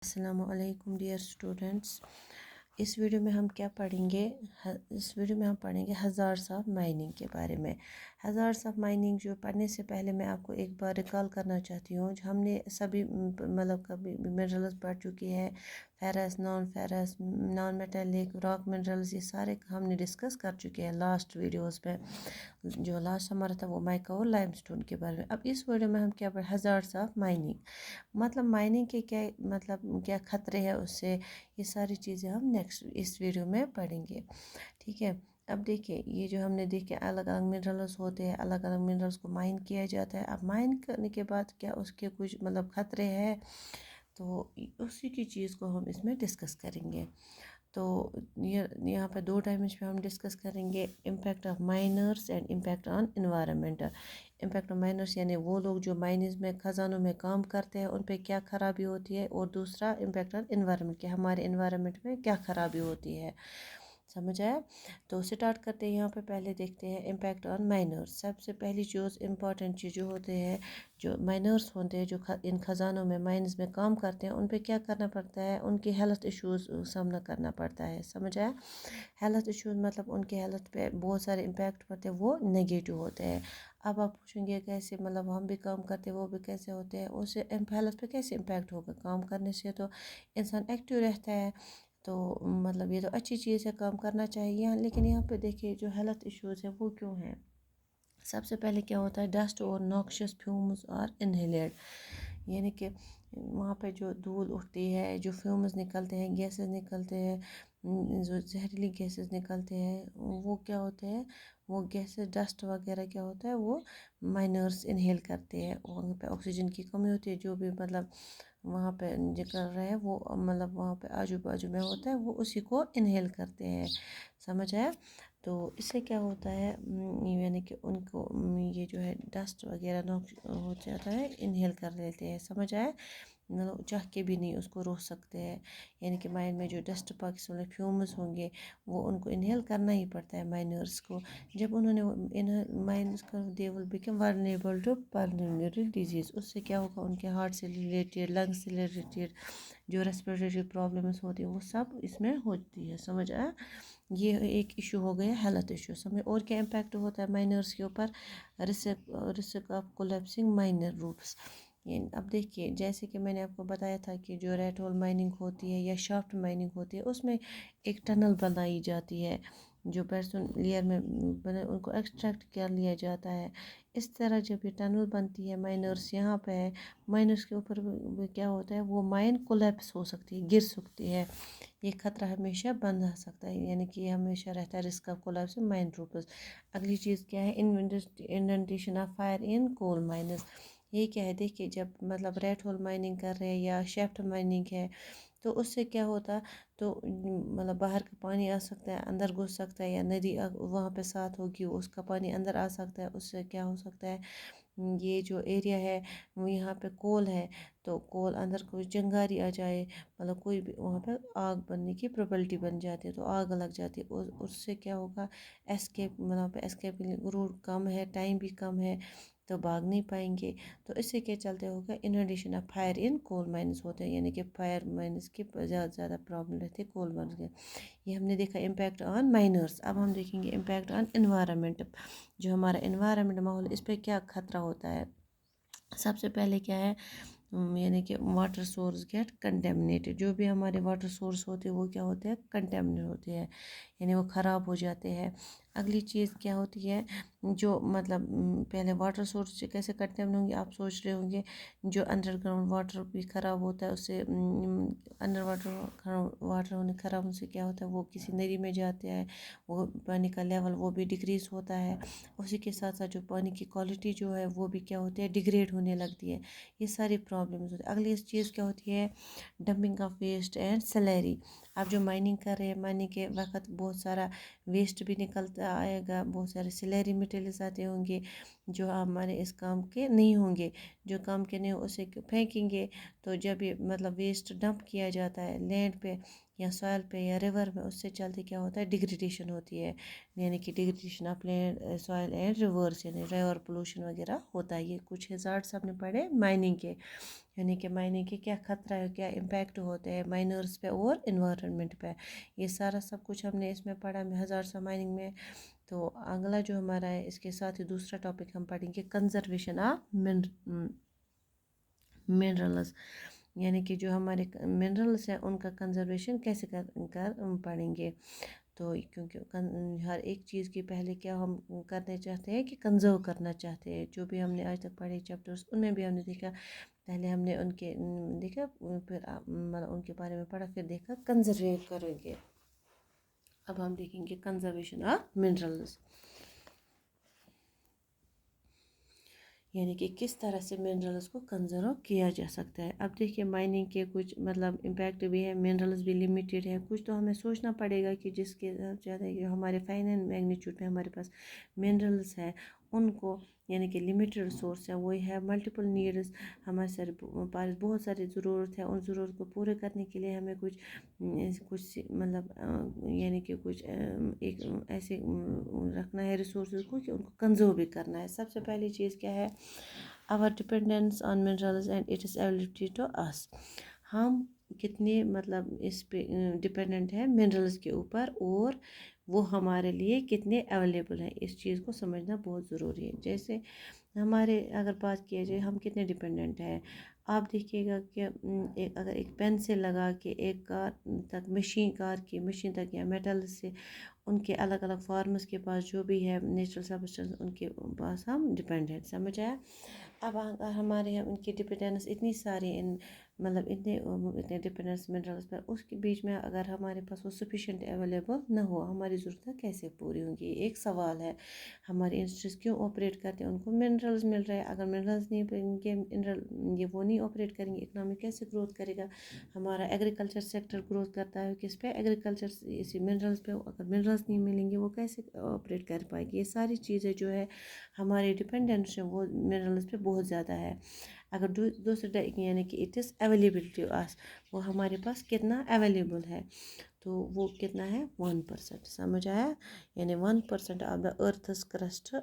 السلام علیکم dear students. اس video میں ہم کیا پڑھیں گے؟ اس ویڈیو میں ہم پڑھیں گے ہزارڈس آف مائننگ کے بارے میں. ہزارڈس آف مائننگ جو پڑھنے سے پہلے میں آپ کو ایک بار ریکال کرنا چاہتی ہوں. جو ہم نے سبھی کبھی منرلز پڑھ چکی ہے، فیرس، نان میٹالک، راک منرلز، یہ سارے ہم نے ڈسکس کر چکے ہیں لاسٹ ویڈیوز میں. جو لاسٹ ہمارا تھا وہ مائکا اور لائم سٹون کے بارے میں. اب اس ویڈیو میں ہم کیا پڑھیں؟ ہزارڈس آف مائننگ، مطلب مائننگ کے کیا خطرے ہیں اس سے، یہ ساری چیزیں ہم نیکسٹ اس ویڈیو میں پڑھیں گے. ٹھیک ہے. اب دیکھیں، یہ جو ہم نے دیکھے الگ الگ منرلز ہوتے ہیں، الگ الگ منرلز کو مائن کیا جاتا ہے. اب مائن کرنے کے بعد کیا اس کے کچھ خطرے ہیں، تو اسی کی چیز کو ہم اس میں ڈسکس کریں گے. تو یہاں پہ 2 ڈائمنشن پہ ہم ڈسکس کریں گے: impact of minors and impact on environment. Impact of minors یعنی وہ لوگ جو مائنز میں، خزانوں میں کام کرتے ہیں، ان پہ کیا خرابی ہوتی ہے، اور دوسرا امپیکٹ آن انوائرمنٹ کہ ہمارے انوائرمنٹ میں کیا خرابی ہوتی ہے. سمجھ آیا؟ تو سٹارٹ کرتے ہیں. یہاں پہ پہلے دیکھتے ہیں امپیکٹ آن مائنرس. سب سے پہلی چیز، امپورٹنٹ چیز جو ہوتے ہیں، جو مائنرس ہوتے ہیں، جو ان خزانوں میں، مائنز میں کام کرتے ہیں، ان پہ کیا کرنا پڑتا ہے؟ ان کی ہیلتھ ایشوز سامنا کرنا پڑتا ہے. سمجھ آیا؟ ہیلتھ ایشوز مطلب ان کے ہیلتھ پہ بہت سارے امپیکٹ پڑتے ہیں، وہ نگیٹو ہوتے ہیں. اب آپ پوچھیں گے کیسے، ہم بھی کام کرتے ہیں، وہ بھی کیسے ہوتے ہیں، اس سے ہیلتھ پہ کیسے امپیکٹ ہوگا؟ کام کرنے سے تو انسان ایکٹیو رہتا ہے، تو یہ تو اچھی چیز ہے، کام کرنا چاہیے. لیکن یہاں پہ دیکھیے جو ہیلتھ ایشوز ہیں وہ کیوں ہیں. سب سے پہلے کیا ہوتا ہے؟ ڈسٹ اور ناکشس فیومز آر انہیلیڈ، یعنی کہ وہاں پہ جو دھول اٹھتی ہے، جو فیومز نکلتے ہیں، گیسز نکلتے ہیں، جو زہریلی گیسز نکلتے ہیں، وہ کیا ہوتے ہیں؟ وہ گیسز، ڈسٹ وغیرہ کیا ہوتا ہے؟ وہ مائنرس انہیل کرتے ہیں. وہاں پہ آکسیجن کی کمی ہوتی ہے. جو بھی وہاں پہ نکل رہا ہے، وہ وہاں پہ آجو بازو میں ہوتا ہے، وہ اسی کو انہیل کرتے ہیں. سمجھ آیا؟ تو اس سے کیا ہوتا ہے، یعنی کہ ان کو یہ جو ہے ڈسٹ وغیرہ ہو جاتا ہے، انہیل کر لیتے ہیں. سمجھ آیا؟ چاہ کے بھی نہیں اس کو روک سکتے ہیں. یعنی کہ مائن میں جو ڈسٹ پارٹیکلز والے فیومز ہوں گے، وہ ان کو انہیل کرنا ہی پڑتا ہے مائنرس کو. جب انہوں نے مائنرس کو، they will become vulnerable to pulmonary disease. اس سے کیا ہوگا؟ ان کے ہارٹ سے ریلیٹڈ، لنگ سے ریلیٹڈ جو ریسپریٹری پرابلمس ہوتی ہیں، وہ سب اس میں ہوتی ہے. سمجھ آیا؟ یہ ایک ایشو ہو گیا، ہیلتھ ایشو. سمجھ؟ اور کیا امپیکٹ ہوتا ہے مائنرس کے اوپر؟ Risk of collapsing minor roofs. اب دیکھیے، جیسے کہ میں نے آپ کو بتایا تھا کہ جو ریٹ ہول مائننگ ہوتی ہے یا شافٹ مائننگ ہوتی ہے، اس میں ایک ٹنل بنائی جاتی ہے، جو پیرسون لیئر میں ان کو ایکسٹریکٹ کر لیا جاتا ہے. اس طرح جب یہ ٹنل بنتی ہے، مائنرس یہاں پہ ہے، مائنرس کے اوپر کیا ہوتا ہے؟ وہ مائن کولیپس ہو سکتی ہے، گر سکتی ہے. یہ خطرہ ہمیشہ بند رہ سکتا ہے، یعنی کہ یہ ہمیشہ رہتا ہے risk of collapse mine roofs. اگلی چیز کیا ہے؟ Indentation of fire in coal mines. یہ کیا ہے؟ دیکھیے، جب ریٹ ہول مائننگ کر رہے ہیں یا شیفٹ مائننگ ہے، تو اس سے کیا ہوتا؟ تو باہر کا پانی آ سکتا ہے، اندر گھس سکتا ہے، یا ندی وہاں پہ ساتھ ہوگی، اس کا پانی اندر آ سکتا ہے. اس سے کیا ہو سکتا ہے؟ یہ جو ایریا ہے، وہ یہاں پہ کول ہے، تو کول اندر کوئی چنگاری آ جائے، کوئی بھی وہاں پہ آگ بننے کی پروبلٹی بن جاتی ہے، تو آگ لگ جاتی ہے. اور اس سے کیا ہوگا؟ ایسکیپ ایسکیپ روٹ کم ہے، ٹائم بھی کم ہے، تو بھاگ نہیں پائیں گے. تو اس سے کیا چلتے ہوگا؟ Indentation of fire in coal mines ہوتے ہیں، یعنی کہ فائر مائنز کی زیادہ پرابلم رہتی ہے کول مائنز کے. یہ ہم نے دیکھا امپیکٹ آن مائنرس. اب ہم دیکھیں گے امپیکٹ آن انوائرمنٹ. جو ہمارا انوائرمنٹ، ماحول، اس پہ کیا خطرہ ہوتا ہے؟ سب سے پہلے کیا ہے؟ یعنی کہ واٹر سورس گیٹ کنٹیمنیٹڈ. جو بھی ہمارے واٹر سورس ہوتے ہیں، وہ کیا ہوتے ہیں؟ کنٹیمنیٹ ہوتے ہیں، یعنی وہ خراب ہو جاتے ہیں. اگلی چیز کیا ہوتی ہے؟ جو پہلے واٹر سورس کیسے کنٹیمنیٹ ہوں گے؟ آپ سوچ رہے ہوں گے جو انڈر گراؤنڈ واٹر بھی خراب ہوتا ہے، اس سے انڈر واٹر ہونے خراب ہونے سے کیا ہوتا ہے؟ وہ کسی ندی میں جاتے ہیں، وہ پانی کا لیول وہ بھی ڈکریز ہوتا ہے. اسی کے ساتھ ساتھ جو پانی کی کوالٹی جو ہے، وہ بھی کیا ہوتی ہے؟ ڈیگریڈ ہونے لگتی ہے. یہ ساری پرابلمز ہوتی ہیں. اگلی چیز کیا ہوتی ہے؟ Dumping of waste and slurry. اب جو مائننگ کر رہے ہیں، مائننگ کے وقت بہت سارا ویسٹ بھی نکلتا آئے گا، بہت سارے سلیری مٹیریلز آتے ہوں گے، जो हमारे इस काम के नहीं होंगे, जो काम के नहीं हो उसे फेंकेंगे। तो जब ये मतलब वेस्ट डंप किया जाता है लैंड पे या सॉइल पे या रिवर में, उससे चलते क्या होता है, डिग्रेडेशन होती है, यानी कि degradation of land soil and reverse, यानी रिवर पोल्यूशन वगैरह होता है। ये कुछ हज़ार्ड्स हमने पढ़े माइनिंग के, यानी कि माइनिंग के क्या ख़तरा है, क्या इम्पैक्ट होते हैं माइनर्स पे और इन्वायरमेंट पे, ये सारा सब कुछ हमने इसमें पढ़ा हज़ार्ड्स ऑफ माइनिंग में। तो अगला जो हमारा है, इसके साथ ही दूसरा टॉपिक हम पढ़ेंगे कंजर्वेशन ऑफ मिनरल्स, यानी कि जो हमारे मिनरल्स हैं उनका कंजर्वेशन कैसे कर पढ़ेंगे। तो क्योंकि हर एक चीज़ की पहले क्या हम करने चाहते हैं कि कंजर्व करना चाहते हैं। जो भी हमने आज तक पढ़े चैप्टर्स उनमें भी हमने देखा, पहले हमने उनके देखा, फिर मतलब उनके बारे में पढ़ा, फिर देखा कंजर्व करेंगे। अब हम देखेंगे कंजर्वेशन ऑफ मिनरल्स, यानी कि किस तरह से मिनरल्स को कंजर्व किया जा सकता है। अब देखिए माइनिंग के कुछ मतलब इम्पैक्ट भी है, मिनरल्स भी लिमिटेड है, कुछ तो हमें सोचना पड़ेगा कि जिसके ज़्यादा हमारे फाइनेंस मैग्नीट्यूड में हमारे पास मिनरल्स है, उनको यानी कि लिमिटेड रिसोर्स है, वही है मल्टीपल नीड्स, हमारे सारे पास बहुत सारी ज़रूरत है। उन ज़रूरत को पूरे करने के लिए हमें कुछ मतलब यानी कि कुछ एक ऐसे रखना है रिसोर्स को कि उनको कंजर्व भी करना है। सबसे पहली चीज़ क्या है, our dependence on minerals and it is ability to us, हम कितने मतलब इस पे डिपेंडेंट है मिनरल्स के ऊपर, और वो हमारे लिए कितने अवेलेबल हैं, इस चीज़ को समझना बहुत ज़रूरी है। जैसे हमारे अगर बात किया जाए हम कितने डिपेंडेंट हैं, आप देखिएगा कि अगर एक पेन से लगा के एक कार तक कार की मशीन तक या मेटल से, उनके अलग अलग फार्मर्स के पास जो भी है नेचुरल सब्सटेंस, उनके पास हम डिपेंडेंट, समझ आया। अब अगर हमारे यहाँ उनकी डिपेंडेंस इतनी सारी इन मतलब इतने डिपेंडेंस मिनरल्स पर, उसके बीच में अगर हमारे पास वो सफिशेंट अवेलेबल ना हो, हमारी ज़रूरतें कैसे पूरी होंगी, एक सवाल है। हमारी इंडस्ट्रीज क्यों ऑपरेट करते हैं, उनको मिनरल्स मिल रहे हैं, अगर मिनरल्स नहीं मिलेंगे, मिनरल ये वो नहीं ऑपरेट करेंगे, इकनॉमी कैसे ग्रोथ करेगा। हमारा एग्रीकल्चर सेक्टर ग्रोथ करता है किस पे, एग्रीकल्चर इसी मिनरल्स पे, अगर मिनरल्स नहीं मिलेंगे वो कैसे ऑपरेट कर पाएगी। ये सारी चीज़ें जो है हमारी डिपेंडेंस है वो मिनरल्स पे बहुत ज़्यादा है। अगर दूसरे यानी कि इट इज़ अवेलेबिलिटी आस, वो हमारे पास कितना अवेलेबल है, तो वो कितना है 1%, समझ आया, यानी 1% ऑफ द अर्थस क्रस्ट,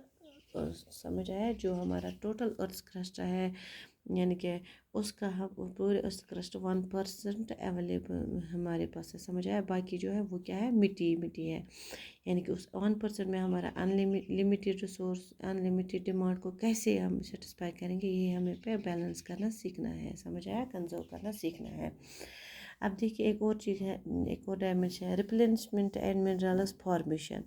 समझ आया, जो हमारा टोटल अर्थ क्रस्ट है, यानी कि उसका हम पूरे अर्थ क्रस्ट 1% अवेलेबल हमारे पास है, समझ आया। बाकी जो है वो क्या है, मिट्टी मिट्टी है, यानी कि उस 1% में हमारा अनलिमिटेड रिसोर्स, अनलिमिटेड डिमांड को कैसे हम सेटिस्फाई करेंगे, ये हमें पे बैलेंस करना सीखना है, समझ आया, कंजर्व करना सीखना है। अब देखिए एक और चीज़ है, एक और डायमेंशन है रिप्लेनिशमेंट एंड मिनरल्स फॉर्मेशन,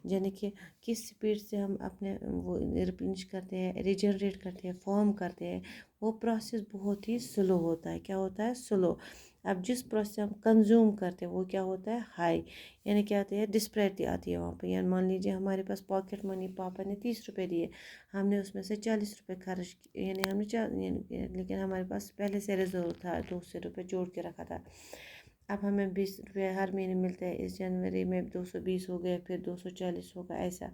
यानी कि किस स्पीड से हम अपने वो रिप्लेनिश करते हैं, रिजनरेट करते हैं, फॉर्म करते हैं, वो प्रोसेस बहुत ही स्लो होता है। क्या होता है, स्लो। अब जिस प्रोसेस हम कंज्यूम करते हैं वो क्या होता है, हाई, यानी क्या आती है, डिस्पैरिटी आती है वहाँ पे। यानी मान लीजिए हमारे पास पॉकेट मनी पापा ने 30 रुपये दिए, हमने उसमें से 40 रुपये खर्च, यानी हमने लेकिन हमारे पास पहले से रिजर्व था, 200 रुपये जोड़ के रखा था। अब हमें 20 रुपये हर महीने मिलता है, इस जनवरी में 220 हो गए, फिर 240 होगा, ऐसा।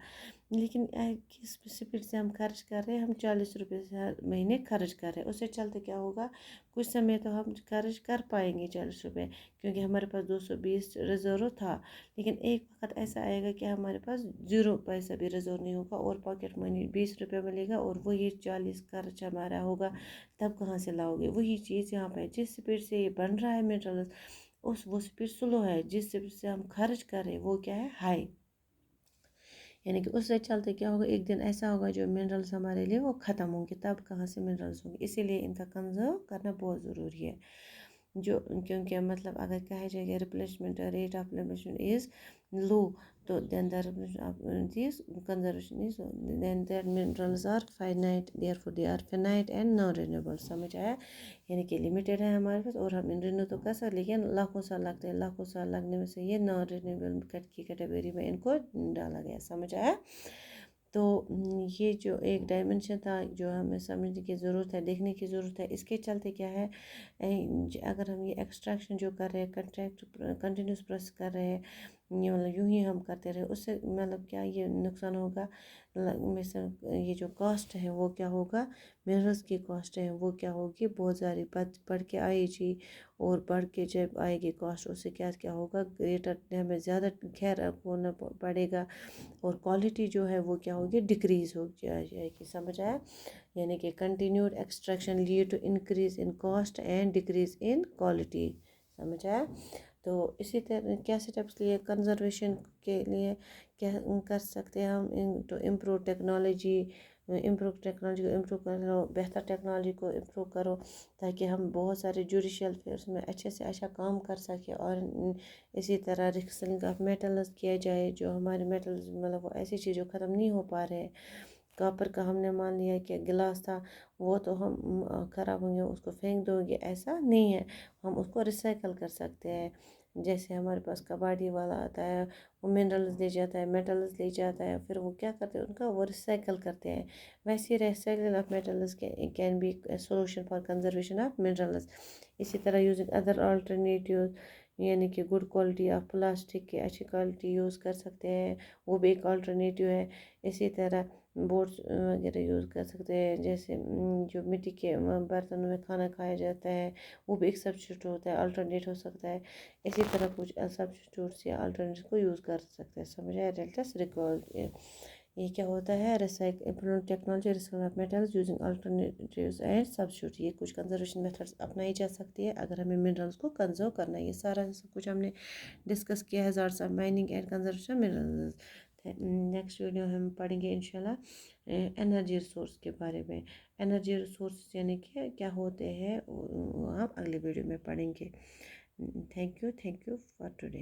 लेकिन किस स्पीड से हम खर्च कर रहे हैं, हम 40 रुपये से हर महीने खर्च कर रहे हैं। उससे चलते क्या होगा, कुछ समय तो हम खर्च कर पाएंगे 40 रुपये, क्योंकि हमारे पास 220 रिजर्व था। लेकिन एक वक्त ऐसा आएगा कि हमारे पास 0 पैसा भी रिजर्व नहीं होगा, और पॉकेट मनी 20 रुपये मिलेगा, और वही 40 खर्च हमारा होगा, तब कहाँ से लाओगे। वही चीज़ यहाँ पे जिस स्पीड से ये बन रहा है मिनरल्स, वो स्पीड स्लो है, जिस स्पीड से हम खर्च कर रहे हैं वो क्या है, हाई। यानी कि उससे चलते क्या होगा, एक दिन ऐसा होगा जो मिनरल्स हमारे लिए वो ख़त्म होंगे, तब कहाँ से मिनरल्स होंगे। इसीलिए इनका कंजर्व करना बहुत ज़रूरी है। जो क्योंकि मतलब अगर कहा जाएगा replacement rate of replacement is low, तो then the this conservation is, then that minerals are finite, therefore they are finite and non renewable, समझ आया। यानी कि लिमिटेड है हमारे पास, और हम रिन्यू तो कर सकते, लेकिन लाखों साल लगते हैं, लाखों साल लगने में से ये नॉन रिन्यूएबल कट की कैटेगरी में इनको डाला गया, समझ आया। तो ये जो एक डायमेंशन था जो हमें समझने की ज़रूरत है, देखने की ज़रूरत है। इसके चलते क्या है, अगर हम ये एक्सट्रैक्शन जो कर रहे हैं, कंट्रैक्ट कंटिन्यूस प्रोसेस कर रहे हैं, ये मतलब यूं ही हम करते रहे, उससे मतलब क्या ये नुकसान होगा। मिसल ये जो कॉस्ट है वो क्या होगा, मिनरल्स की कॉस्ट है वो क्या होगी, बहुत ज़्यादा बढ़ के आएगी। और बढ़ के जब आएगी कॉस्ट, उससे क्या क्या होगा, ग्रेटर हमें ज़्यादा खैर होना पड़ेगा। और क्वालिटी जो है वो क्या होगी, डिक्रीज़ हो जाएगी। समझ आया? यानी कि continued extraction lead to increase in cost and decrease in quality. समझ आया? तो इसी तरह क्या स्टेप्स लिए कंजर्वेशन के लिए, क्या कर सकते हैं हम, टू इम्प्रूव टेक्नोलॉजी, को इम्प्रूव करो, बेहतर टेक्नोलॉजी को इम्प्रूव करो, ताकि हम बहुत सारे जुडिशल फेयर्स में अच्छे से अच्छा काम कर सकें। और इसी तरह रिसाइक्लिंग ऑफ मेटल्स किया जाए, जो हमारे मेटल्स मतलब वो ऐसी चीज़ जो ख़त्म नहीं हो पा रहे हैं। कॉपर का हमने मान लिया कि गिलास था, वो तो हम ख़राब होंगे उसको फेंक दोगे, ऐसा नहीं है। हम उसको रिसाइकल कर सकते हैं। जैसे हमारे पास कबाड़ी वाला आता है, वो मिनरल्स ले जाता है, मेटल्स ले जाता है, फिर वो क्या करते हैं, उनका वो रिसाइकल करते हैं। वैसे ही recycle of metals can be solution for conservation of minerals. इसी तरह यूजिंग अदर अल्टरनेटिव, यानी कि गुड क्वालिटी ऑफ प्लास्टिक की अच्छी क्वालिटी यूज़ कर सकते हैं, वो भी एक अल्टरनेटिव है। इसी तरह बोट्स वगैरह यूज़ कर सकते हैं, जैसे जो मिट्टी के बर्तनों में खाना खाया जाता है, वो भी एक सब्स्टिट्यूट होता है, अल्टरनेट हो सकता है। इसी तरह कुछ सब्स्टिट्यूट्स या अल्टरनेट को यूज़ कर सकते हैं। समझ आया? रेल्टस रिकॉल ये क्या होता है, recycle technology recycle of metals using alternatives and substitute. ये कुछ कंजर्वेशन मेथड्स अपनाई जा सकती है अगर हमें मिनरल्स को कंजर्व करना है। ये सारा सब कुछ हमने डिस्कस किया है, हज़ार सा mining and conservation minerals. Next video हम पढ़ेंगे इंशाल्लाह एनर्जी रिसोर्स के बारे में। एनर्जी रिसोर्स यानी कि क्या होते हैं, हम अगले वीडियो में पढ़ेंगे। Thank you for today.